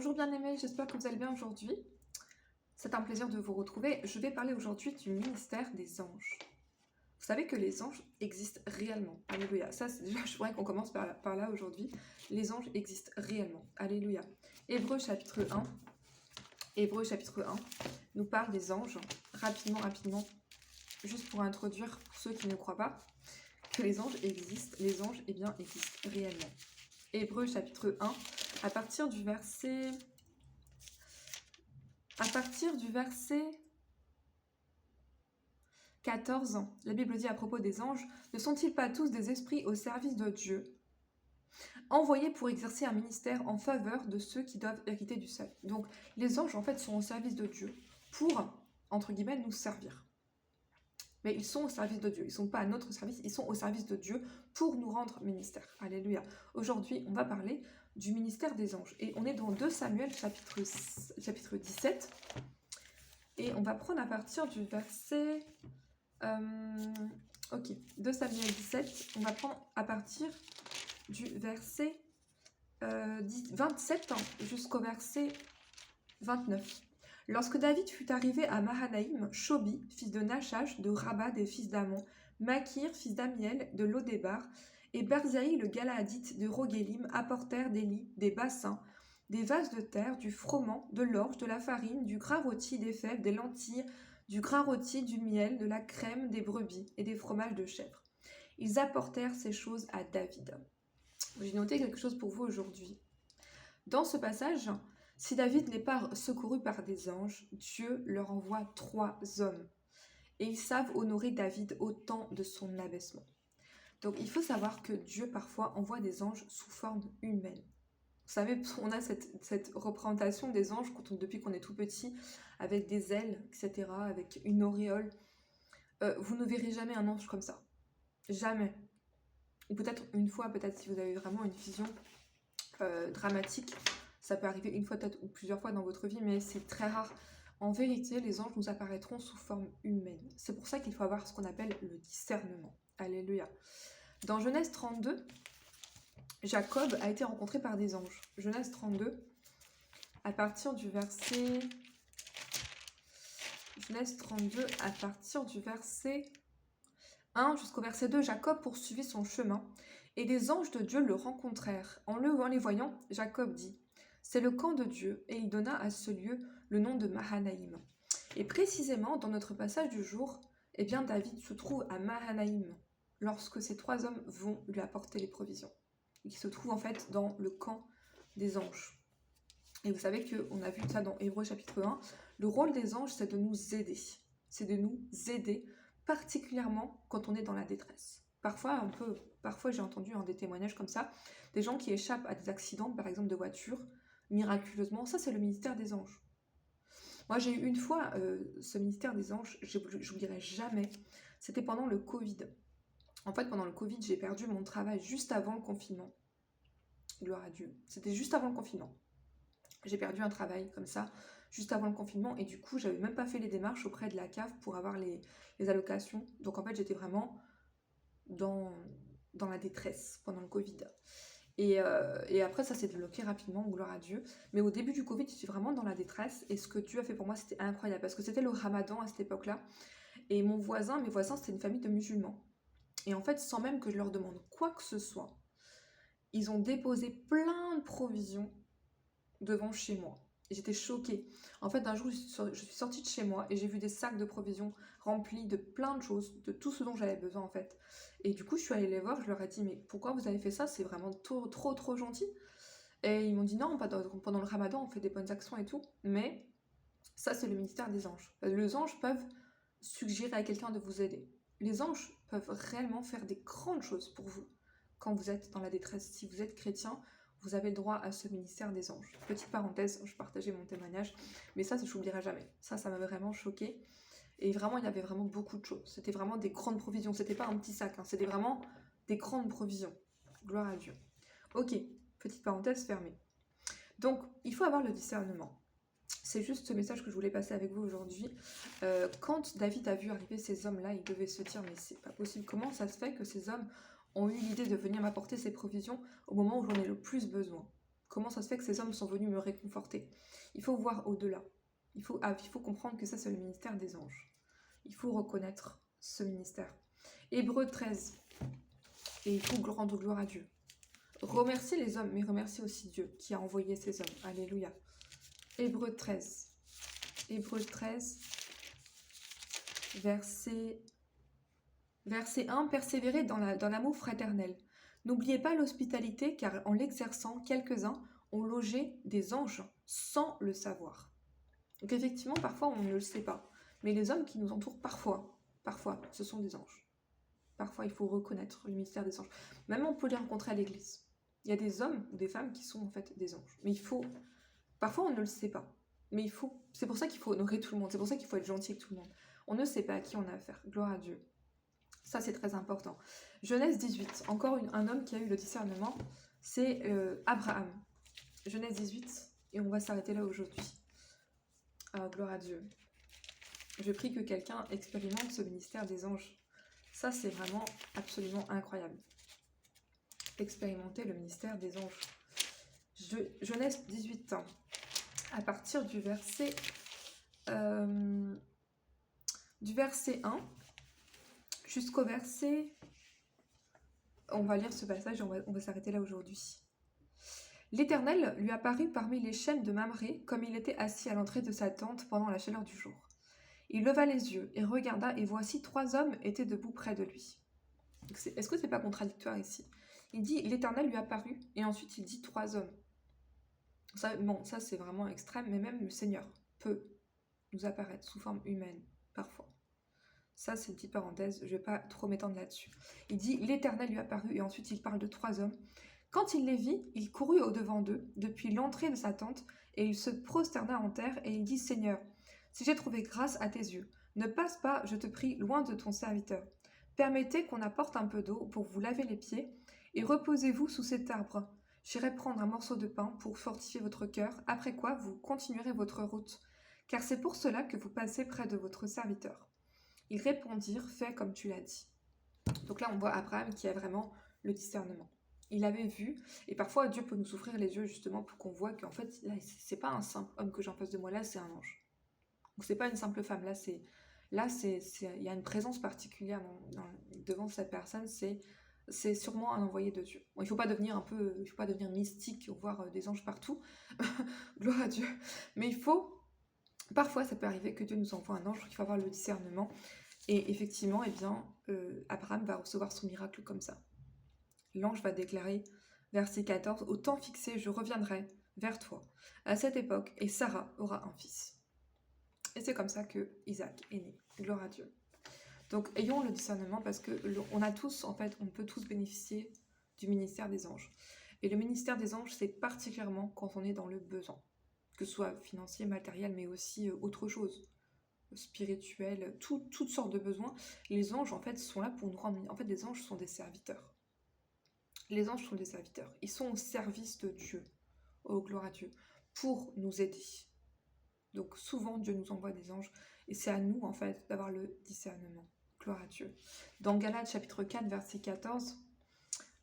Bonjour bien-aimés, j'espère que vous allez bien aujourd'hui. C'est un plaisir de vous retrouver. Je vais parler aujourd'hui du ministère des anges. Vous savez que les anges existent réellement. Alléluia. Ça, c'est déjà, je voudrais qu'on commence par là aujourd'hui. Les anges existent réellement. Alléluia. Hébreux chapitre 1. Hébreux chapitre 1 nous parle des anges. Rapidement, juste pour introduire, pour ceux qui ne croient pas, que les anges existent. Les anges, eh bien, existent réellement. Hébreux chapitre 1, à partir du verset 14, la Bible dit à propos des anges, ne sont-ils pas tous des esprits au service de Dieu, envoyés pour exercer un ministère en faveur de ceux qui doivent hériter du salut. Donc les anges en fait sont au service de Dieu pour, entre guillemets, nous servir. Mais ils sont au service de Dieu, ils ne sont pas à notre service, ils sont au service de Dieu pour nous rendre ministère. Alléluia. Aujourd'hui, on va parler du ministère des anges. Et on est dans 2 Samuel chapitre 17. Et on va prendre à partir du verset... 2 Samuel 17, on va prendre à partir du verset 27 jusqu'au verset 29. Lorsque David fut arrivé à Mahanaïm, Shobi, fils de Nachash, de Rabat des fils d'Amon, Makir, fils d'Amiel, de Lodébar, et Berzaï le Galaadite de Rogélim apportèrent des lits, des bassins, des vases de terre, du froment, de l'orge, de la farine, du grain rôti, des fèves, des lentilles, du grain rôti, du miel, de la crème, des brebis et des fromages de chèvre. Ils apportèrent ces choses à David. J'ai noté quelque chose pour vous aujourd'hui. Dans ce passage, si David n'est pas secouru par des anges, Dieu leur envoie 3 hommes. Et ils savent honorer David au temps de son abaissement. Donc il faut savoir que Dieu parfois envoie des anges sous forme humaine. Vous savez, on a cette représentation des anges depuis qu'on est tout petit, avec des ailes, etc., avec une auréole. Vous ne verrez jamais un ange comme ça. Jamais. Ou peut-être une fois, peut-être si vous avez vraiment une vision dramatique, ça peut arriver une fois peut-être ou plusieurs fois dans votre vie, mais c'est très rare. En vérité, les anges nous apparaîtront sous forme humaine. C'est pour ça qu'il faut avoir ce qu'on appelle le discernement. Alléluia. Dans Genèse 32, Jacob a été rencontré par des anges. Genèse 32, à partir du verset... Genèse 32, à partir du verset 1 jusqu'au verset 2, Jacob poursuivit son chemin, et des anges de Dieu le rencontrèrent. En les voyant, Jacob dit, « C'est le camp de Dieu », et il donna à ce lieu le nom de Mahanaïm. Et précisément, dans notre passage du jour, eh bien, David se trouve à Mahanaïm, lorsque ces 3 hommes vont lui apporter les provisions. Et qui se trouve en fait dans le camp des anges. Et vous savez qu'on a vu ça dans Hébreux chapitre 1, le rôle des anges, c'est de nous aider. C'est de nous aider, particulièrement quand on est dans la détresse. Parfois j'ai entendu des témoignages comme ça, des gens qui échappent à des accidents, par exemple de voiture, miraculeusement, ça c'est le ministère des anges. Moi j'ai eu une fois ce ministère des anges, j'oublierai jamais, c'était pendant le Covid. En fait, pendant le Covid, j'ai perdu mon travail juste avant le confinement. Gloire à Dieu. C'était juste avant le confinement. J'ai perdu un travail comme ça, juste avant le confinement. Et du coup, j'avais même pas fait les démarches auprès de la CAF pour avoir les allocations. Donc en fait, j'étais vraiment dans la détresse pendant le Covid. Et après, ça s'est débloqué rapidement, gloire à Dieu. Mais au début du Covid, j'étais vraiment dans la détresse. Et ce que Dieu a fait pour moi, c'était incroyable. Parce que c'était le Ramadan à cette époque-là. Et mes voisins, c'était une famille de musulmans. Et en fait, sans même que je leur demande quoi que ce soit, ils ont déposé plein de provisions devant chez moi. Et j'étais choquée. En fait, un jour, je suis sortie de chez moi et j'ai vu des sacs de provisions remplis de plein de choses, de tout ce dont j'avais besoin en fait. Et du coup, je suis allée les voir, je leur ai dit, mais pourquoi vous avez fait ça? C'est vraiment trop gentil. Et ils m'ont dit, non, pendant le Ramadan, on fait des bonnes actions et tout. Mais ça, c'est le ministère des anges. Les anges peuvent suggérer à quelqu'un de vous aider. Les anges peuvent réellement faire des grandes choses pour vous quand vous êtes dans la détresse. Si vous êtes chrétien, vous avez le droit à ce ministère des anges. Petite parenthèse, je partageais mon témoignage, mais ça, je n'oublierai jamais. Ça m'avait vraiment choquée. Et vraiment, il y avait vraiment beaucoup de choses. C'était vraiment des grandes provisions. C'était pas un petit sac, c'était vraiment des grandes provisions. Gloire à Dieu. Ok, petite parenthèse fermée. Donc, il faut avoir le discernement. C'est juste ce message que je voulais passer avec vous aujourd'hui. Quand David a vu arriver ces hommes-là, il devait se dire, mais c'est pas possible. Comment ça se fait que ces hommes ont eu l'idée de venir m'apporter ces provisions au moment où j'en ai le plus besoin? Comment ça se fait que ces hommes sont venus me réconforter? Il faut voir au-delà. Il faut comprendre que ça, c'est le ministère des anges. Il faut reconnaître ce ministère. Hébreux 13. Et il faut rendre gloire à Dieu. Remercier les hommes, mais remercier aussi Dieu qui a envoyé ces hommes. Alléluia. Hébreux 13. Hébreux 13, verset 1. Persévérez dans l'amour fraternel. N'oubliez pas l'hospitalité, car en l'exerçant, quelques-uns ont logé des anges sans le savoir. Donc effectivement, parfois on ne le sait pas. Mais les hommes qui nous entourent, parfois, ce sont des anges. Parfois, il faut reconnaître le mystère des anges. Même on peut les rencontrer à l'église. Il y a des hommes ou des femmes qui sont en fait des anges. Mais il faut... Parfois, on ne le sait pas. Mais il faut... C'est pour ça qu'il faut honorer tout le monde. C'est pour ça qu'il faut être gentil avec tout le monde. On ne sait pas à qui on a affaire. Gloire à Dieu. Ça, c'est très important. Genèse 18. Encore un homme qui a eu le discernement. C'est Abraham. Genèse 18. Et on va s'arrêter là aujourd'hui. Gloire à Dieu. Je prie que quelqu'un expérimente ce ministère des anges. Ça, c'est vraiment absolument incroyable. Expérimenter le ministère des anges. Genèse 18 ans. À partir du verset 1 jusqu'au verset... On va lire ce passage et on va s'arrêter là aujourd'hui. L'Éternel lui apparut parmi les chênes de Mamré, comme il était assis à l'entrée de sa tente pendant la chaleur du jour. Il leva les yeux et regarda, et voici 3 hommes étaient debout près de lui. Est-ce que c'est pas contradictoire ici? Il dit l'Éternel lui apparut, et ensuite il dit 3 hommes. Ça c'est vraiment extrême, mais même le Seigneur peut nous apparaître sous forme humaine, parfois. Ça c'est une petite parenthèse, je vais pas trop m'étendre là-dessus. Il dit l'Éternel lui apparut, et ensuite il parle de 3 hommes. Quand il les vit, il courut au-devant d'eux, depuis l'entrée de sa tente, et il se prosterna en terre, et il dit Seigneur, si j'ai trouvé grâce à tes yeux, ne passe pas, je te prie, loin de ton serviteur. Permettez qu'on apporte un peu d'eau pour vous laver les pieds, et reposez-vous sous cet arbre. J'irai prendre un morceau de pain pour fortifier votre cœur, après quoi vous continuerez votre route, car c'est pour cela que vous passez près de votre serviteur. Ils répondirent, fais comme tu l'as dit. Donc là, on voit Abraham qui a vraiment le discernement. Il avait vu, et parfois Dieu peut nous ouvrir les yeux justement pour qu'on voit qu'en fait, là, c'est pas un simple homme que j'ai en face de moi, là, c'est un ange. Donc c'est pas une simple femme, il y a une présence particulière devant cette personne, c'est sûrement un envoyé de Dieu. Bon, il faut pas devenir mystique, voir des anges partout, gloire à Dieu, mais parfois ça peut arriver que Dieu nous envoie un ange, il faut avoir le discernement, et effectivement, Abraham va recevoir son miracle comme ça. L'ange va déclarer, verset 14, « Au temps fixé, je reviendrai vers toi, à cette époque, et Sarah aura un fils. » Et c'est comme ça que Isaac est né. Gloire à Dieu. Donc, ayons le discernement parce que on peut tous bénéficier du ministère des anges. Et le ministère des anges, c'est particulièrement quand on est dans le besoin, que ce soit financier, matériel, mais aussi autre chose, spirituel, toutes sortes de besoins. Les anges, en fait, sont là pour nous rendre... En fait, les anges sont des serviteurs. Les anges sont des serviteurs. Ils sont au service de Dieu. Oh, gloire à Dieu. Pour nous aider. Donc souvent, Dieu nous envoie des anges. Et c'est à nous, en fait, d'avoir le discernement. Gloire à Dieu. Dans Galates, chapitre 4, verset 14,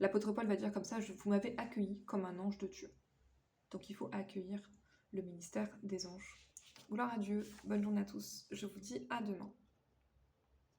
l'apôtre Paul va dire comme ça, « Vous m'avez accueilli comme un ange de Dieu. » Donc il faut accueillir le ministère des anges. Gloire à Dieu. Bonne journée à tous. Je vous dis à demain.